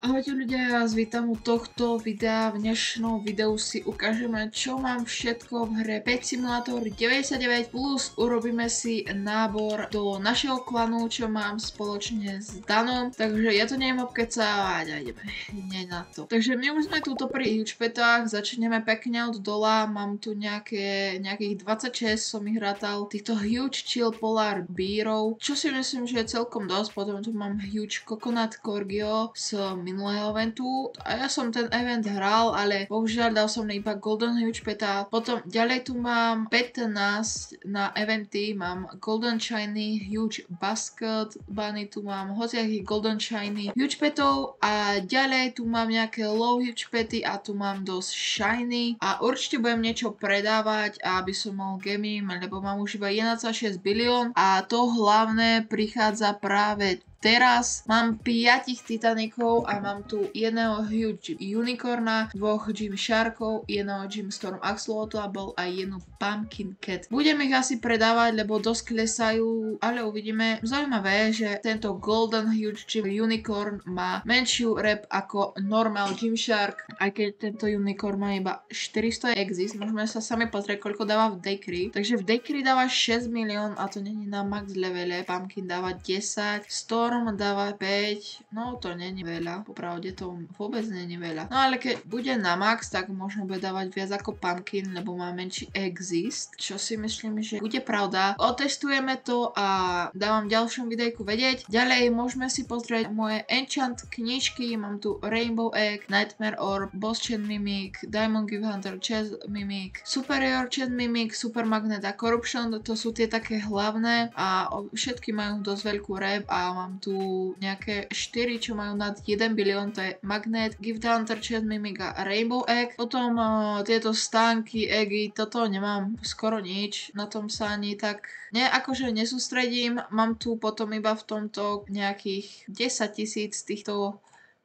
Ahojte ľudia, ja vás vítam u tohto videa. V dnešnom videu si ukážeme, čo mám všetko v hre Pet Simulator 99+, plus urobíme si nábor do našeho klanu, čo mám spoločne s Danom. Takže ja to neviem obkecávať a ideme hneď na to. Takže my už sme túto pri huge petách, začneme pekne od dola, mám tu nejakých 26, som ich rátal, týchto huge chill polar beerov, čo si myslím, že je celkom dosť. Potom tu mám huge coconut corgio z minulého eventu a ja som ten event hral, ale bohužiaľ dal som iba golden huge peta. Potom ďalej tu mám 15 na eventy, mám golden shiny huge basket bunny, tu mám hociakých golden shiny huge petov a ďalej tu mám nejaké low huge pety a tu mám dosť shiny a určite budem niečo predávať, aby som mal gaming, lebo mám už iba 1,6 bilión a to hlavné prichádza práve teraz. Mám 5 titanikov a mám tu jedného huge unicorna, 2 gym sharkov, jedného gym storm axolotl a jednu pumpkin cat. Budem ich asi predávať, lebo dosť klesajú, ale uvidíme. Zaujímavé, že tento golden huge gym unicorn má menšiu rep ako normal gym shark, aj keď tento unicorn má iba 400 exist. Môžeme sa sami pozrieť, koľko dáva v Daycree. Takže v Daycree dáva 6 milión a to není na max levele. Pumpkin dáva 10, Storm dáva 5, no to není veľa, popravde to vôbec není veľa. No ale keď bude na max, tak možno bude dávať viac ako Pumpkin, lebo má menší exist, čo si myslím, že bude pravda. Otestujeme to a dávam v ďalšom videjku vedieť. Ďalej môžeme si pozrieť moje enchant knižky, mám tu Rainbow Egg, Nightmare Orb, Boss Chain Mimic, Diamond Give Hunter, Chess Mimic, Superior Chain Mimic, Super Magnet a Corruption, to sú tie také hlavné a všetky majú dosť veľkú rep a mám tu nejaké 4, čo majú nad 1 bilión, to je Magnet, Gift Hunter, Chess Mimic a Rainbow Egg. Potom tieto stánky, eggy, toto nemám skoro nič, na tom sa ani tak akože nesústredím. Mám tu potom iba v tomto nejakých 10 000 týchto,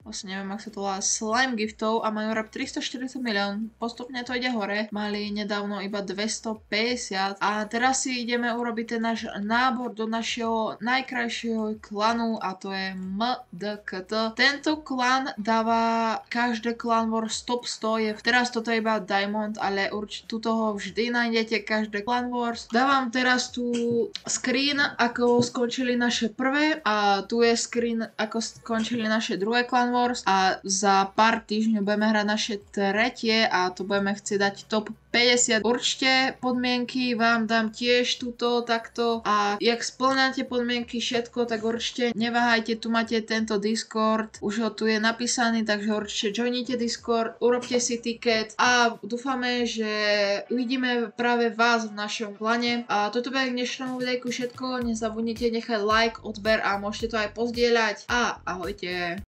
vlastne neviem, ak sa to volá, slime giftov a majú rap 340 milión. Postupne to ide hore. Mali nedávno iba 250 a teraz si ideme urobiť ten náš nábor do našeho najkrajšieho klanu a to je MDKT. Tento klan dáva každé Clan Wars top 100. Teraz toto je iba Diamond, ale určite tu toho vždy nájdete každé Clan Wars. Dávam teraz tu screen, ako skončili naše prvé a tu je screen, ako skončili naše druhé Clan Wars a za pár týždňov budeme hrať naše tretie a to budeme chcieť dať top 50. Určite podmienky vám dám tiež túto takto a jak splňate podmienky všetko, tak určite neváhajte, tu máte tento Discord, už ho tu je napísaný, takže určite joinite Discord, urobte si ticket a dúfame, že uvidíme práve vás v našom klane. A toto bude k dnešnému videjku všetko, nezabudnite nechať like, odber a môžete to aj pozdieľať a ahojte.